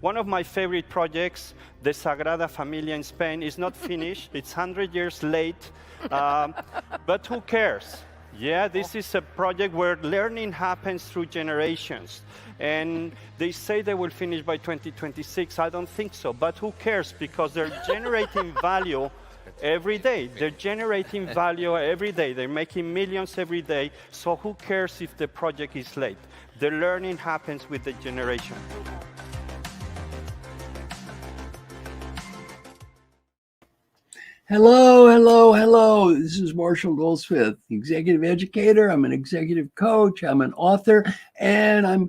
One of my favorite projects, the Sagrada Familia in Spain, is not finished. It's 100 years late, but who cares? Yeah, this is a project where learning happens through generations. And they say they will finish by 2026. I don't think so, but who cares? Because they're generating value every day. They're generating value every day. They're making millions every day. So who cares if the project is late? The learning happens with the generation. Hello, hello, hello. This is Marshall Goldsmith, executive educator. I'm an executive coach. I'm an author, and I'm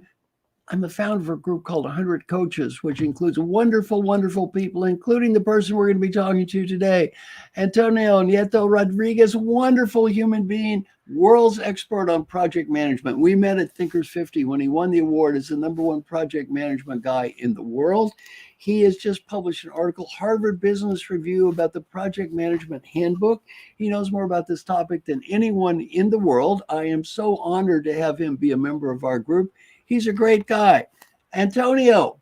the founder of a group called 100 Coaches, which includes wonderful, wonderful people, including the person we're going to be talking to today, Antonio Nieto-Rodriguez, wonderful human being, world's expert on project management. We met at Thinkers 50 when he won the award as the #1 project management guy in the world. He has just published an article, Harvard Business Review, about the Project Management Handbook. He knows more about this topic than anyone in the world. I am so honored to have him be a member of our group. He's a great guy. Antonio,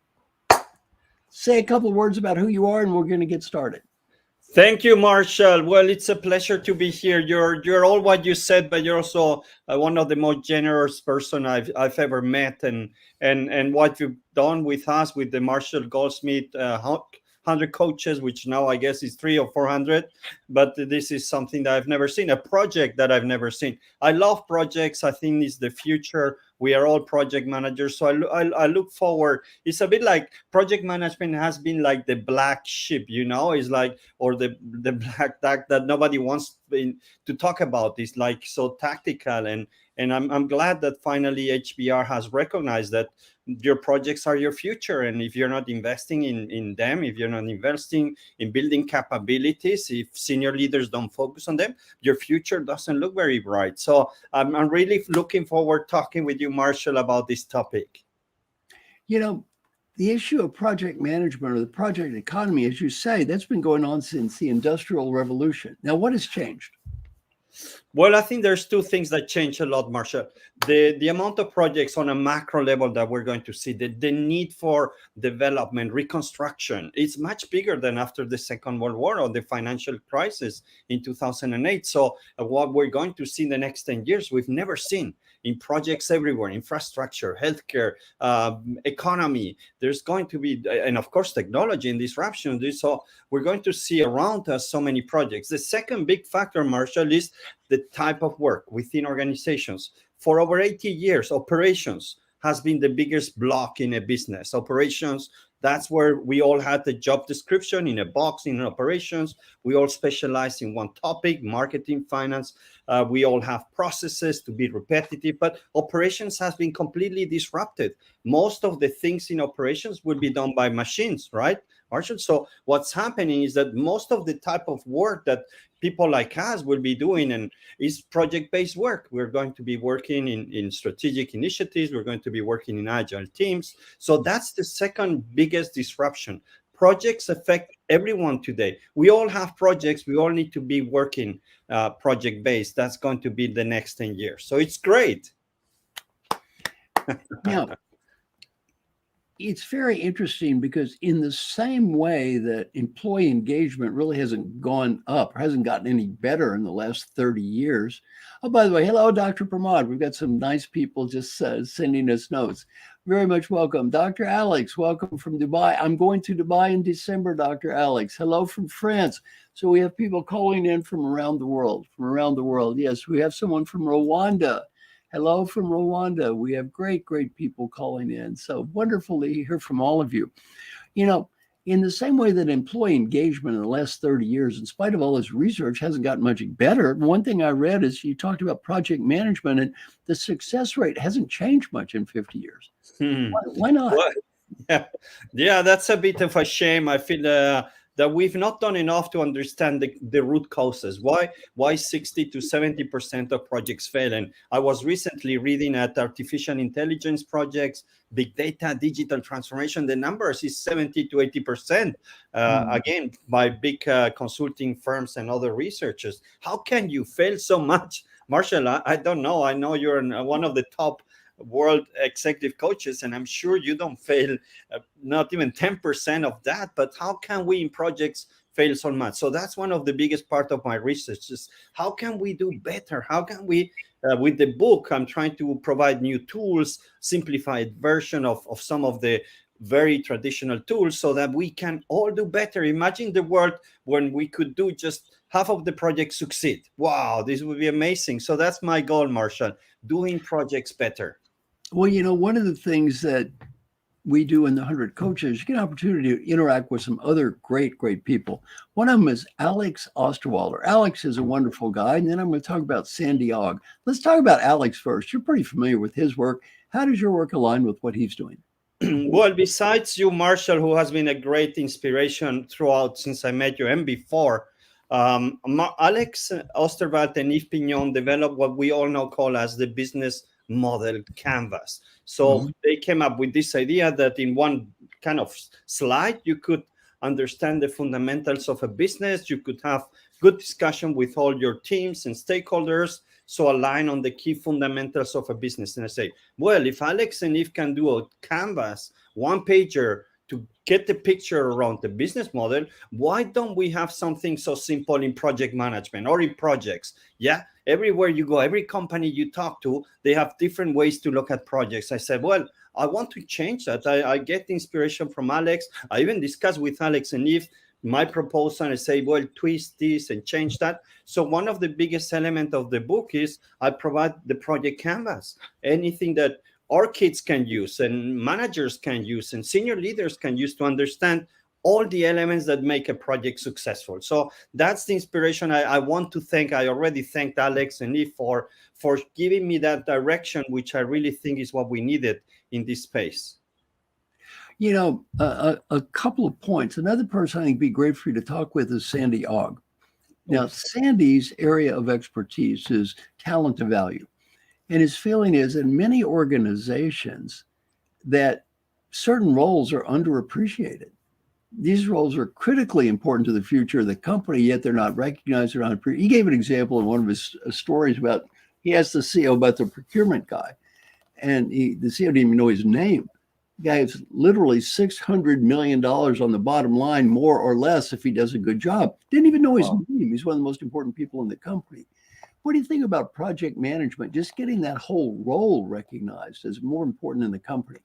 say a couple of words about who you are, and we're going to get started. Thank you, Marshall. Well, it's a pleasure to be here. You're all what you said, but you're also one of the most generous person I've ever met, and what you've done with us with the Marshall Goldsmith 100 coaches, which now I guess is 300 or 400, but this is something that I've never seen, a project that I've never seen. I love projects. I think it's the future. We are all project managers, so I look forward. It's a bit like project management has been like the black sheep, it's like, or the black duck that nobody wants to talk about. It's like so tactical, and I'm glad that finally HBR has recognized that your projects are your future, and if you're not investing in them, if you're not investing in building capabilities, if senior leaders don't focus on them, your future doesn't look very bright. So I'm really looking forward talking with you, Marshall, about this topic. The issue of project management or the project economy, as you say, that's been going on since the Industrial Revolution. Now, what has changed? Well, I think there's two things that change a lot, Marshall. The amount of projects on a macro level that we're going to see, the need for development, reconstruction, it's much bigger than after the Second World War or the financial crisis in 2008. So what we're going to see in the next 10 years, we've never seen in projects everywhere, infrastructure, healthcare, economy. There's going to be, and of course, technology and disruption. So we're going to see around us so many projects. The second big factor, Marshall, is the type of work within organizations. For over 80 years, operations has been the biggest block in a business. Operations, that's where we all had the job description in a box in operations. We all specialize in one topic, marketing, finance. We all have processes to be repetitive, but operations has been completely disrupted. Most of the things in operations will be done by machines, right, Marshall? So what's happening is that most of the type of work that people like us will be doing and is project-based work. We're going to be working in strategic initiatives. We're going to be working in agile teams. So that's the second biggest disruption. Projects affect everyone today. We all have projects. We all need to be working project-based. That's going to be the next 10 years. So it's great. Now, it's very interesting because in the same way that employee engagement really hasn't gone up or hasn't gotten any better in the last 30 years. Oh, by the way, hello, Dr. Pramod. We've got some nice people just sending us notes. Very much welcome. Dr. Alex, welcome from Dubai. I'm going to Dubai in December, Dr. Alex. Hello from France. So we have people calling in from around the world, Yes, we have someone from Rwanda. Hello from Rwanda. We have great, great people calling in. So wonderful to hear from all of you. In the same way that employee engagement in the last 30 years, in spite of all this research, hasn't gotten much better. One thing I read is you talked about project management, and the success rate hasn't changed much in 50 years. Why not? Well, yeah, that's a bit of a shame. I feel that we've not done enough to understand the root causes. Why 60 to 70% of projects fail? And I was recently reading at artificial intelligence projects, big data, digital transformation. The numbers is 70 to 80%, again, by big consulting firms and other researchers. How can you fail so much Marshall, I don't know. I know you're one of the top world executive coaches, and I'm sure you don't fail not even 10% of that. But how can we in projects fail so much? So that's one of the biggest part of my research is how can we do better? How can we with the book, I'm trying to provide new tools, simplified version of some of the very traditional tools so that we can all do better. Imagine the world when we could do just half of the projects succeed. Wow, this would be amazing. So that's my goal, Marshall, doing projects better. Well, one of the things that we do in the 100 Coaches, you get an opportunity to interact with some other great, great people. One of them is Alex Osterwalder. Alex is a wonderful guy. And then I'm going to talk about Sandy Ogg. Let's talk about Alex first. You're pretty familiar with his work. How does your work align with what he's doing? Well, besides you, Marshall, who has been a great inspiration throughout since I met you and before, Alex Osterwald and Yves Pignon developed what we all now call as the business model canvas. So they came up with this idea that in one kind of slide, you could understand the fundamentals of a business. You could have good discussion with all your teams and stakeholders. So align on the key fundamentals of a business. And I say, well, if Alex and Yves can do a canvas, one pager to get the picture around the business model, why don't we have something so simple in project management or in projects? Yeah, everywhere you go, every company you talk to, they have different ways to look at projects. I said, well, I want to change that. I get inspiration from Alex. I even discussed with Alex and Yves my proposal and say, well, twist this and change that. So one of the biggest elements of the book is I provide the project canvas, anything that our kids can use and managers can use and senior leaders can use to understand all the elements that make a project successful. So that's the inspiration. I want to thank, I already thanked Alex and Yves for giving me that direction, which I really think is what we needed in this space. A couple of points. Another person I think would be great for you to talk with is Sandy Ogg. Now, Sandy's area of expertise is talent to value. And his feeling is in many organizations that certain roles are underappreciated. These roles are critically important to the future of the company, yet they're not recognized. He gave an example in one of his stories about, he asked the CEO about the procurement guy, and the CEO didn't even know his name. The guy has literally $600 million on the bottom line, more or less, if he does a good job. Didn't even know his name. He's one of the most important people in the company. What do you think about project management? Just getting that whole role recognized as more important in the company.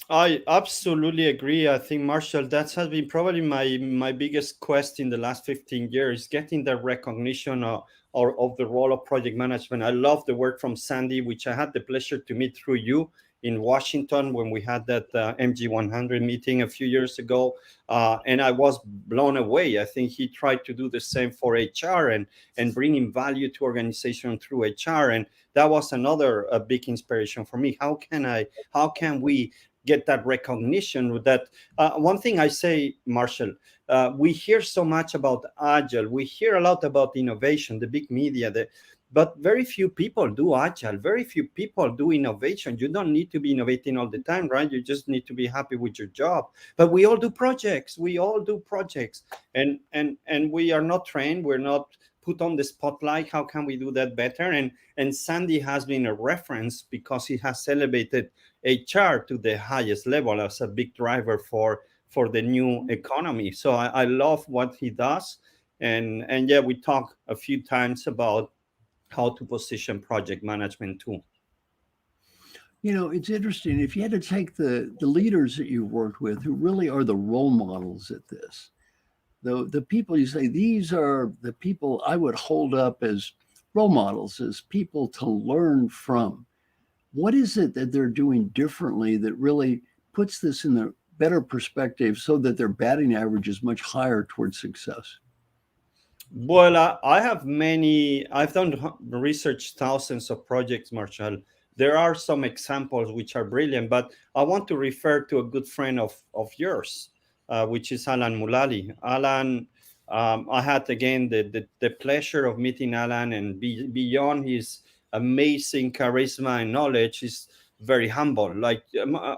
I absolutely agree. I think, Marshall, that has been probably my biggest quest in the last 15 years, getting the recognition of the role of project management. I love the work from Sandy, which I had the pleasure to meet through you in Washington when we had that MG100 meeting a few years ago. And I was blown away. I think he tried to do the same for HR and bringing value to organization through HR. And that was another big inspiration for me. How can we get that recognition with that? One thing I say, Marshall, we hear so much about Agile. We hear a lot about innovation, the big media, but very few people do Agile. Very few people do innovation. You don't need to be innovating all the time, right? You just need to be happy with your job. But we all do projects. And we are not trained. We're not put on the spotlight. How can we do that better? And Sandy has been a reference because he has elevated HR to the highest level as a big driver for the new economy. So I love what he does. And yeah, we talk a few times about how to position project management too. It's interesting. If you had to take the leaders that you've worked with who really are the role models at this, the people you say, these are the people I would hold up as role models, as people to learn from. What is it that they're doing differently that really puts this in a better perspective so that their batting average is much higher towards success? Well, I've done research thousands of projects, Marshall. There are some examples which are brilliant, but I want to refer to a good friend of yours, which is Alan Mulally. Alan, I had again the pleasure of meeting Alan, and beyond his amazing charisma and knowledge, is very humble. Like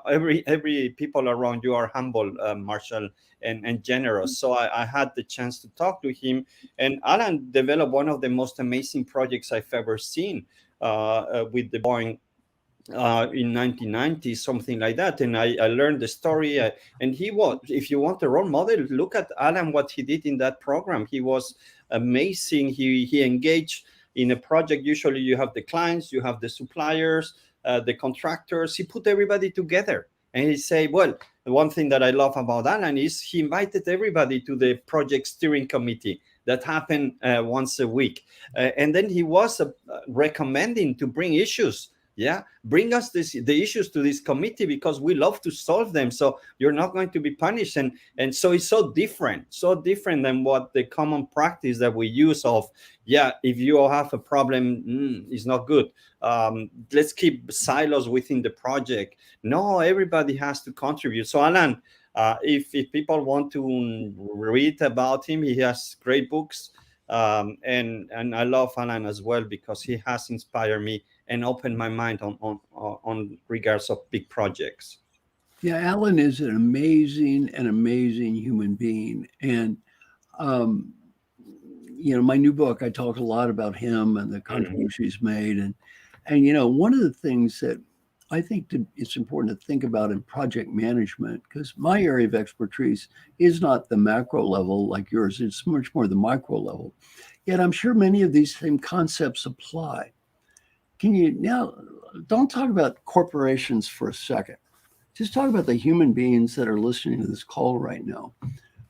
every people around you are humble, Marshall, and generous. So I had the chance to talk to him, and Alan developed one of the most amazing projects I've ever seen with the Boeing in 1990, something like that. And I learned the story. And he was, if you want a role model, look at Alan, what he did in that program. He was amazing. He engaged in a project. Usually you have the clients, you have the suppliers, the contractors. He put everybody together. And he say, well, the one thing that I love about Alan is he invited everybody to the project steering committee that happened once a week. And then he was recommending to bring issues. Yeah, bring us the issues to this committee because we love to solve them. So you're not going to be punished. And so it's so different than what the common practice that we use of, yeah, if you have a problem, it's not good. Let's keep silos within the project. No, everybody has to contribute. So Alan, if people want to read about him, he has great books. And I love Alan as well because he has inspired me and opened my mind on regards of big projects. Yeah, Alan is an amazing human being. And, my new book, I talk a lot about him and the contribution he's made. And, one of the things that I think it's important to think about in project management, because my area of expertise is not the macro level like yours, it's much more the micro level. Yet I'm sure many of these same concepts apply. Can you now, don't talk about corporations for a second. Just talk about the human beings that are listening to this call right now.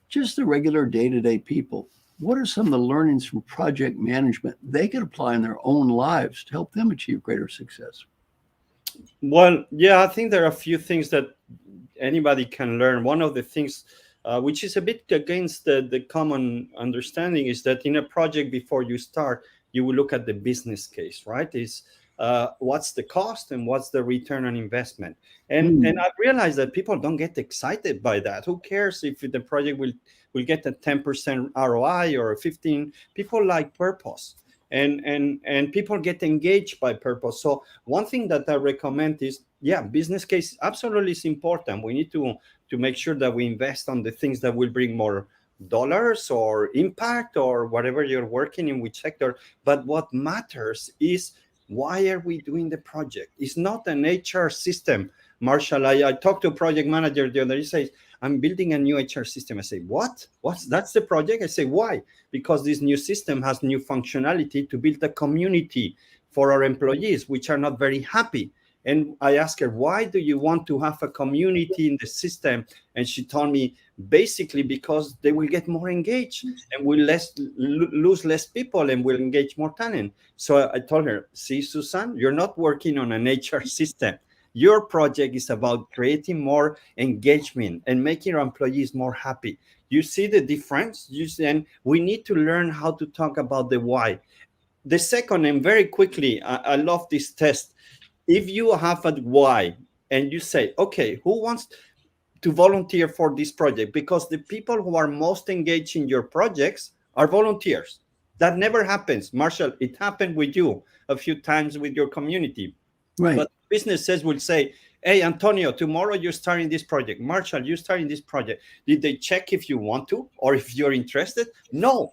Just the regular day-to-day people. What are some of the learnings from project management they could apply in their own lives to help them achieve greater success? Well, yeah, I think there are a few things that anybody can learn. One of the things which is a bit against the common understanding is that in a project, before you start, you will look at the business case, right? Is what's the cost and what's the return on investment? And I've realized that people don't get excited by that. Who cares if the project will get a 10% ROI or a 15? People like purpose. And people get engaged by purpose. So one thing that I recommend is, yeah, business case absolutely is important. We need to make sure that we invest on the things that will bring more dollars or impact or whatever you're working in, which sector. But what matters is, why are we doing the project? It's not an HR system. Marshall, I talked to a project manager the other day. He says, I'm building a new HR system. I say, what? That's the project? I say, why? Because this new system has new functionality to build a community for our employees, which are not very happy. And I asked her, why do you want to have a community in the system? And she told me, basically because they will get more engaged and will lose less people and will engage more talent. So I told her, see, Susan, you're not working on an HR system. Your project is about creating more engagement and making our employees more happy. You see the difference? And we need to learn how to talk about the why. The second, and very quickly, I love this test. If you have a why and you say, okay, who wants to volunteer for this project? Because the people who are most engaged in your projects are volunteers. That never happens. Marshall, it happened with you a few times with your community. Right. But businesses will say, hey, Antonio, tomorrow you're starting this project. Marshall, you're starting this project. Did they check if you want to or if you're interested? No.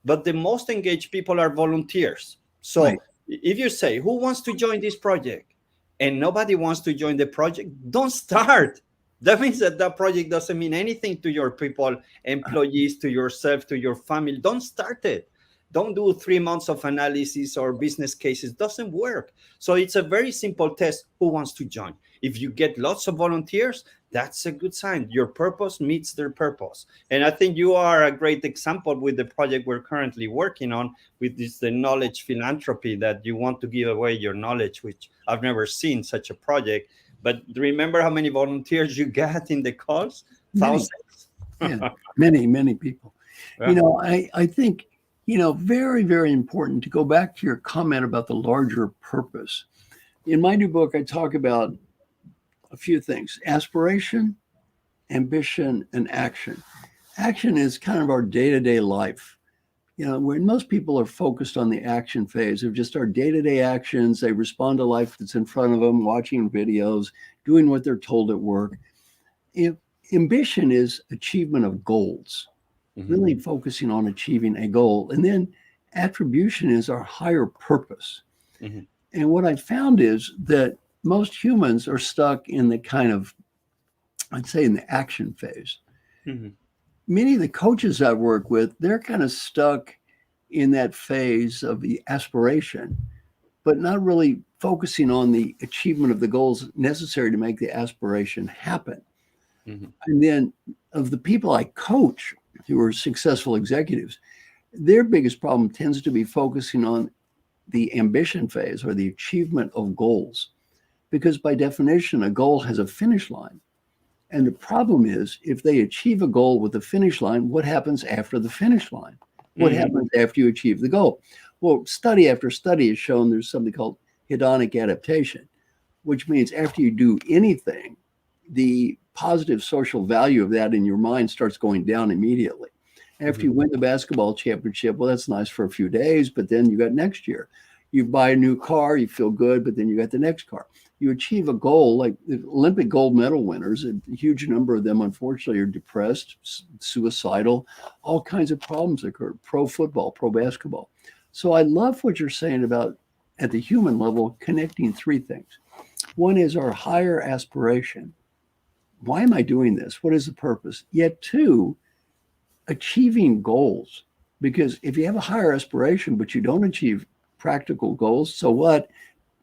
But the most engaged people are volunteers. So right. If you say, who wants to join this project? And nobody wants to join the project, don't start. That means that project doesn't mean anything to your people, employees, to yourself, to your family. Don't start it. Don't do 3 months of analysis or business cases. It doesn't work. So it's a very simple test. Who wants to join? If you get lots of volunteers, that's a good sign. Your purpose meets their purpose. And I think you are a great example with the project we're currently working on, with this the knowledge philanthropy, that you want to give away your knowledge, which I've never seen such a project. But remember how many volunteers you got in the calls? Thousands. Yeah, many people. Yeah. I think, very, very important to go back to your comment about the larger purpose. In my new book, I talk about a few things: aspiration, ambition, and action. Action is kind of our day-to-day life. When most people are focused on the action phase of just our day-to-day actions, they respond to life that's in front of them, watching videos, doing what they're told at work. If ambition is achievement of goals, really focusing on achieving a goal. And then attribution is our higher purpose. Mhm. And what I found is that most humans are stuck in the kind of, I'd say, in the action phase. Mhm. Many of the coaches I work with, they're kind of stuck in that phase of the aspiration, but not really focusing on the achievement of the goals necessary to make the aspiration happen. Mhm. And then of the people I coach who are successful executives, their biggest problem tends to be focusing on the ambition phase or the achievement of goals. Because by definition, a goal has a finish line. And the problem is, if they achieve a goal with a finish line, what happens after the finish line? What Mhm. happens after you achieve the goal? Well, study after study has shown there's something called hedonic adaptation, which means after you do anything, the positive social value of that in your mind starts going down immediately. After Mhm. you win the basketball championship, well, that's nice for a few days, but then you got next year. You buy a new car, you feel good, but then you got the next car. You achieve a goal, like the Olympic gold medal winners, a huge number of them, unfortunately, are depressed, suicidal, all kinds of problems occur, pro football, pro basketball. So I love what you're saying about, at the human level, connecting three things. One is our higher aspiration. Why am I doing this? What is the purpose? Yet, two, achieving goals. Because if you have a higher aspiration, but you don't achieve practical goals, so what?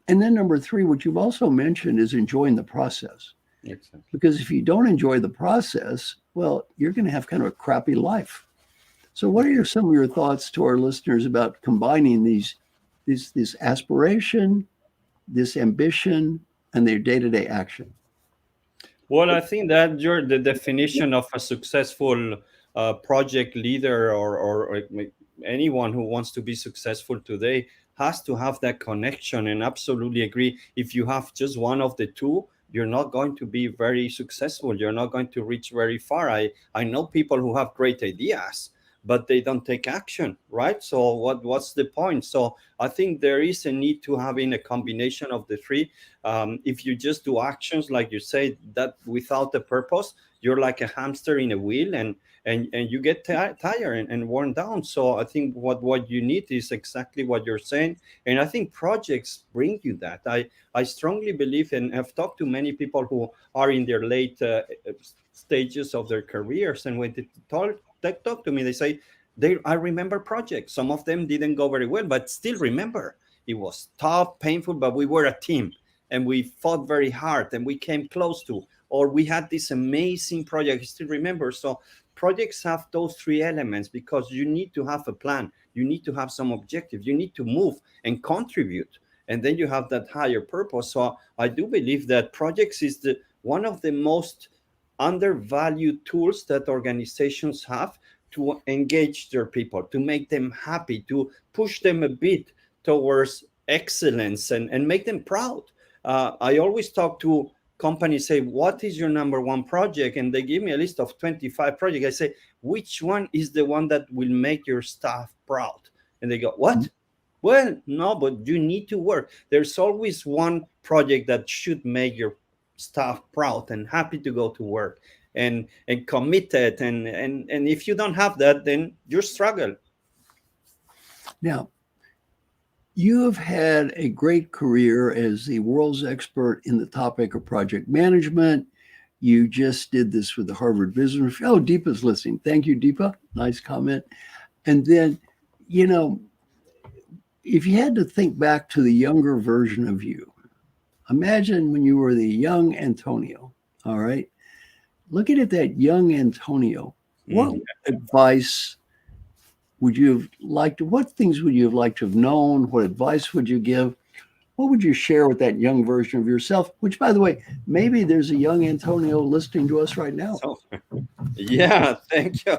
And then number three, what you've also mentioned is enjoying the process. Exactly. Because if you don't enjoy the process, well, you're going to have kind of a crappy life. So, what are some of your thoughts to our listeners about combining this aspiration, this ambition, and their day-to-day action? Well, I think that you're the definition of a successful project leader, or anyone who wants to be successful today has to have that connection. And absolutely agree. If you have just one of the two, you're not going to be very successful. You're not going to reach very far. I know people who have great ideas, but they don't take action, right? So what's the point? So I think there is a need to having a combination of the three. If you just do actions like you say, that without a purpose, you're like a hamster in a wheel, and you get tired and worn down. So I think what you need is exactly what you're saying, and I think projects bring you that. I strongly believe, and have talked to many people who are in their late stages of their careers, and when they talk to me, they say, I remember projects. Some of them didn't go very well, but still remember, it was tough, painful, but we were a team and we fought very hard and we came close to, or we had this amazing project. I still remember. So projects have those three elements, because you need to have a plan, you need to have some objective, you need to move and contribute, and then you have that higher purpose. So I do believe that projects is the one of the most undervalued tools that organizations have to engage their people, to make them happy, to push them a bit towards excellence, and make them proud. I always talk to companies, say, what is your number one project? And they give me a list of 25 projects. I say, which one is the one that will make your staff proud? And they go, what? Well, no, but you need to work. There's always one project that should make your staff proud and happy to go to work, and committed. And if you don't have that, then you struggle. Now, you have had a great career as the world's expert in the topic of project management. You just did this with the Harvard Business Review. Oh, Deepa's listening. Thank you, Deepa. Nice comment. And then, you know, if you had to think back to the younger version of you, imagine when you were the young Antonio. All right. Looking at that young Antonio, what Mhm. advice would you have liked to, what things would you have liked to have known? What advice would you give? What would you share with that young version of yourself? Which, by the way, maybe there's a young Antonio listening to us right now. So, yeah, thank you.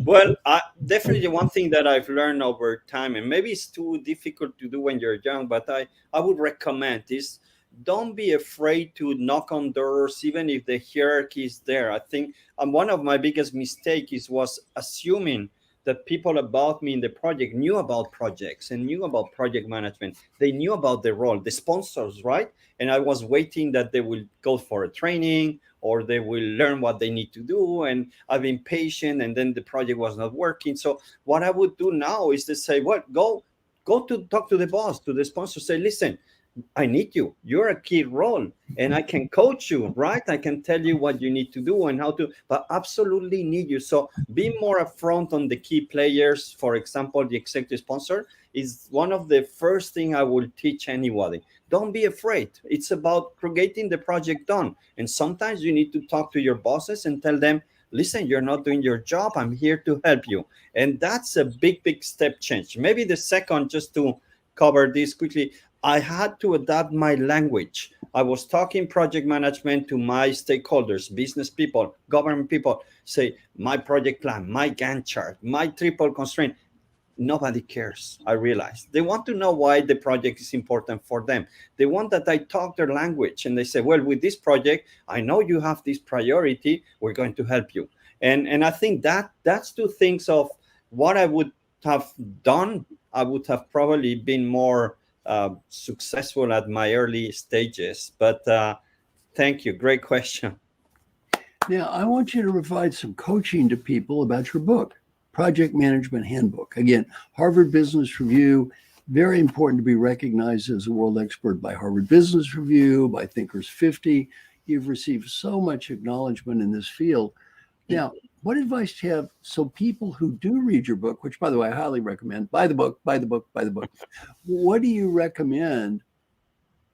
Well, definitely one thing that I've learned over time, and maybe it's too difficult to do when you're young, but I would recommend is, don't be afraid to knock on doors, even if the hierarchy is there. I think one of my biggest mistakes was assuming that people above me in the project knew about projects and knew about project management. They knew about the role, the sponsors, right? And I was waiting that they will go for a training or they will learn what they need to do. And I've been patient, and then the project was not working. So what I would do now is to say, well, go to talk to the boss, to the sponsor, say, listen, I need you. You're a key role, and I can coach you, right? I can tell you what you need to do and how to, but absolutely need you. So be more upfront on the key players. For example, the executive sponsor is one of the first thing I will teach anybody. Don't be afraid. It's about getting the project done. And sometimes you need to talk to your bosses and tell them, listen, you're not doing your job. I'm here to help you. And that's a big, big step change. Maybe the second, just to cover this quickly, I had to adapt my language. I was talking project management to my stakeholders, business people, government people, say my project plan, my Gantt chart, my triple constraint. Nobody cares. I realized they want to know why the project is important for them. They want that I talk their language, and they say, well, with this project, I know you have this priority. We're going to help you. And I think that's two things of what I would have done. I would have probably been more successful at my early stages. But thank you. Great question. Now, I want you to provide some coaching to people about your book, Project Management Handbook. Again, Harvard Business Review, very important to be recognized as a world expert by Harvard Business Review, by Thinkers 50. You've received so much acknowledgement in this field. Now, what advice do you have so people who do read your book, which, by the way, I highly recommend, buy the book, buy the book, buy the book. What do you recommend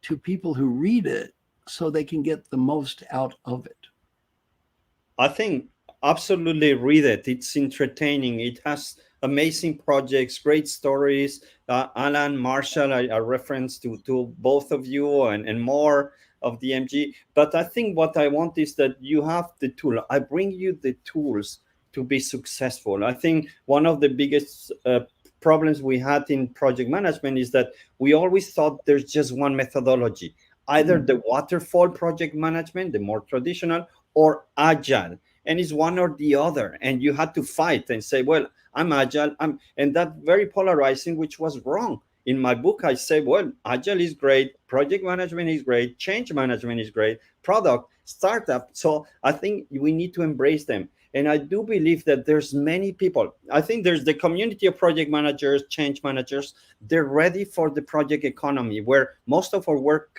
to people who read it so they can get the most out of it? I think absolutely read it. It's entertaining. It has amazing projects, great stories. Alan, Marshall, I reference to both of you and more of the MG. But I think what I want is that you have the tool. I bring you the tools to be successful. I think one of the biggest problems we had in project management is that we always thought there's just one methodology, either the waterfall project management, the more traditional, or agile. And it's one or the other. And you had to fight and say, well, I'm agile. And that very polarizing, which was wrong. In my book, I say, well, agile is great, project management is great, change management is great, product, startup. So I think we need to embrace them. And I do believe that there's many people. I think there's the community of project managers, change managers. They're ready for the project economy, where most of our work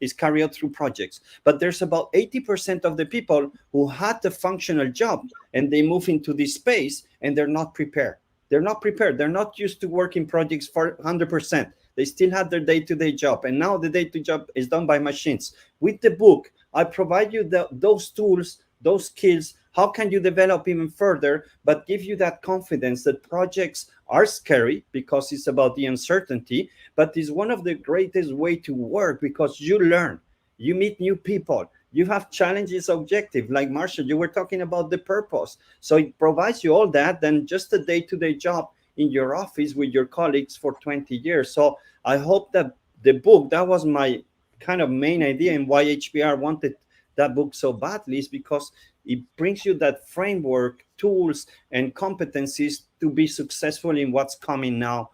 is carried out through projects. But there's about 80% of the people who had a functional job and they move into this space and they're not prepared. They're not prepared. They're not used to working projects for 100%. They still had their day-to-day job. And now the day-to-day job is done by machines. With the book, I provide you those tools, those skills. How can you develop even further, but give you that confidence that projects are scary because it's about the uncertainty, but it's one of the greatest way to work because you learn, you meet new people, you have challenges, objective. Like Marshall, you were talking about the purpose. So it provides you all that than just a day-to-day job in your office with your colleagues for 20 years. So I hope that the book, that was my kind of main idea and why HBR wanted that book so badly, is because it brings you that framework, tools, and competencies to be successful in what's coming now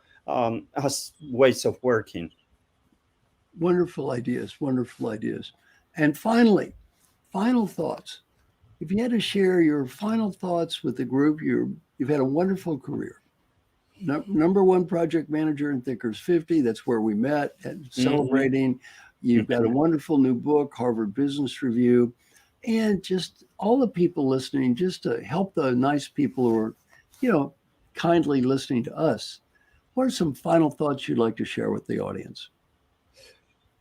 as ways of working. Wonderful ideas, wonderful ideas. And finally, final thoughts. If you had to share your final thoughts with the group, you've had a wonderful career. Number one project manager in Thinkers 50. That's where we met and celebrating. You've got a wonderful new book, Harvard Business Review, and just all the people listening, just to help the nice people who are, kindly listening to us. What are some final thoughts you'd like to share with the audience?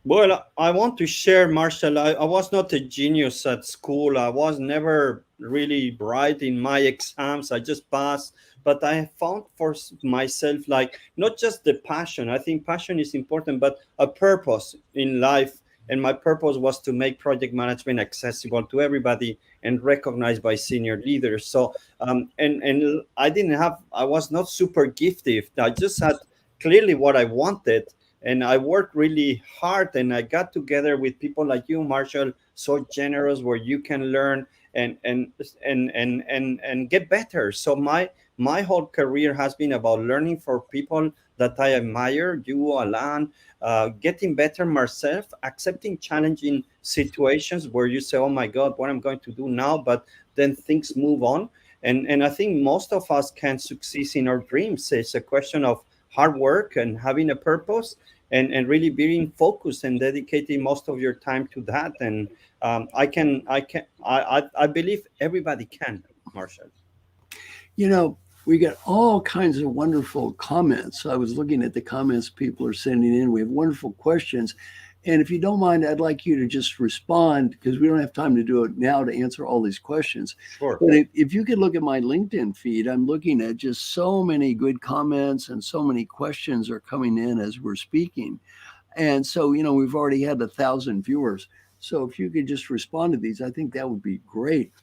Well, I want to share, Marshall. I was not a genius at school. I was never really bright in my exams. I just passed. But I found for myself, like, not just the passion. I think passion is important, but a purpose in life. And my purpose was to make project management accessible to everybody and recognized by senior leaders. So, and I was not super gifted. I just had clearly what I wanted. And I worked really hard, and I got together with people like you, Marshall, so generous, where you can learn and get better. So my my whole career has been about learning for people that I admire, you, Alan, getting better myself, accepting challenging situations where you say, oh my God, what I'm going to do now, but then things move on. And I think most of us can succeed in our dreams. It's a question of hard work and having a purpose, and really being focused and dedicating most of your time to that. And I believe everybody can, Marshall. You know, we get all kinds of wonderful comments. I was looking at the comments people are sending in. We have wonderful questions. And if you don't mind, I'd like you to just respond, because we don't have time to do it now to answer all these questions. Sure. But if you could look at my LinkedIn feed, I'm looking at just so many good comments, and so many questions are coming in as we're speaking. And so, you know, we've already had 1,000 viewers. So if you could just respond to these, I think that would be great.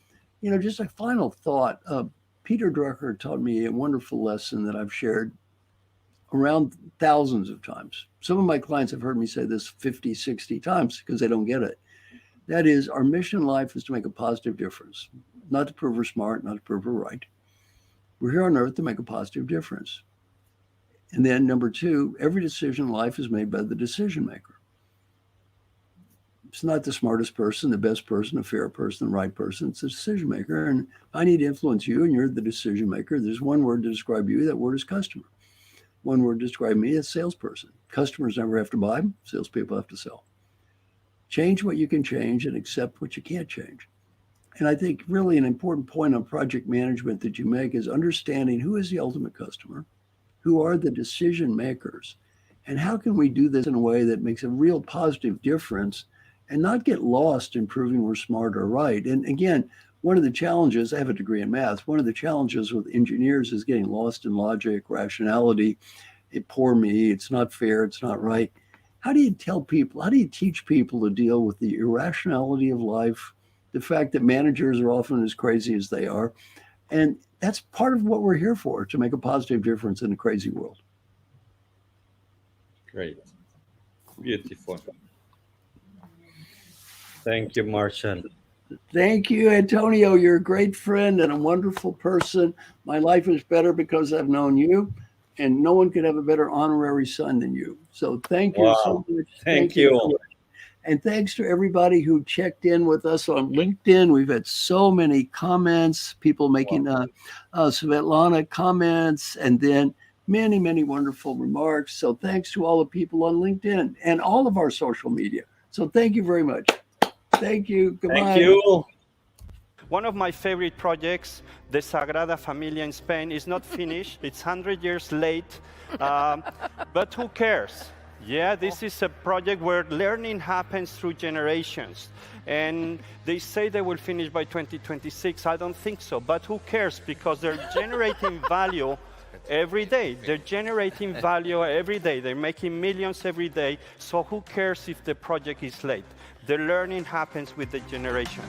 You know, just a final thought. Peter Drucker taught me a wonderful lesson that I've shared around thousands of times. Some of my clients have heard me say this 50, 60 times because they don't get it. That is, our mission in life is to make a positive difference, not to prove we're smart, not to prove we're right. We're here on earth to make a positive difference. And then number two, every decision in life is made by the decision maker. It's not the smartest person, the best person, the fair person, the right person. It's the decision maker. And I need to influence you, and you're the decision maker. There's one word to describe you. That word is customer. One word to describe me is salesperson. Customers never have to buy, salespeople have to sell. Change what you can change and accept what you can't change. And I think really an important point on project management that you make is understanding who is the ultimate customer, who are the decision makers, and how can we do this in a way that makes a real positive difference and not get lost in proving we're smart or right. And again, one of the challenges, I have a degree in math, one of the challenges with engineers is getting lost in logic, rationality. Poor me, it's not fair, it's not right. How do you tell people, how do you teach people to deal with the irrationality of life, the fact that managers are often as crazy as they are? And that's part of what we're here for, to make a positive difference in a crazy world. Great. Beautiful. Thank you, Marshall. Thank you, Antonio. You're a great friend and a wonderful person. My life is better because I've known you, and no one could have a better honorary son than you. So thank you so much. Thank you. So much. And thanks to everybody who checked in with us on LinkedIn. We've had so many comments, people making Svetlana comments, and then many, many wonderful remarks. So thanks to all the people on LinkedIn and all of our social media. So thank you very much. Thank you. Goodbye. Thank you. One of my favorite projects, the Sagrada Familia in Spain, is not finished. It's 100 years late, but who cares? Yeah, this is a project where learning happens through generations. And they say they will finish by 2026. I don't think so, but who cares? Because they're generating value every day. They're generating value every day. They're making millions every day. So who cares if the project is late? The learning happens with the generation.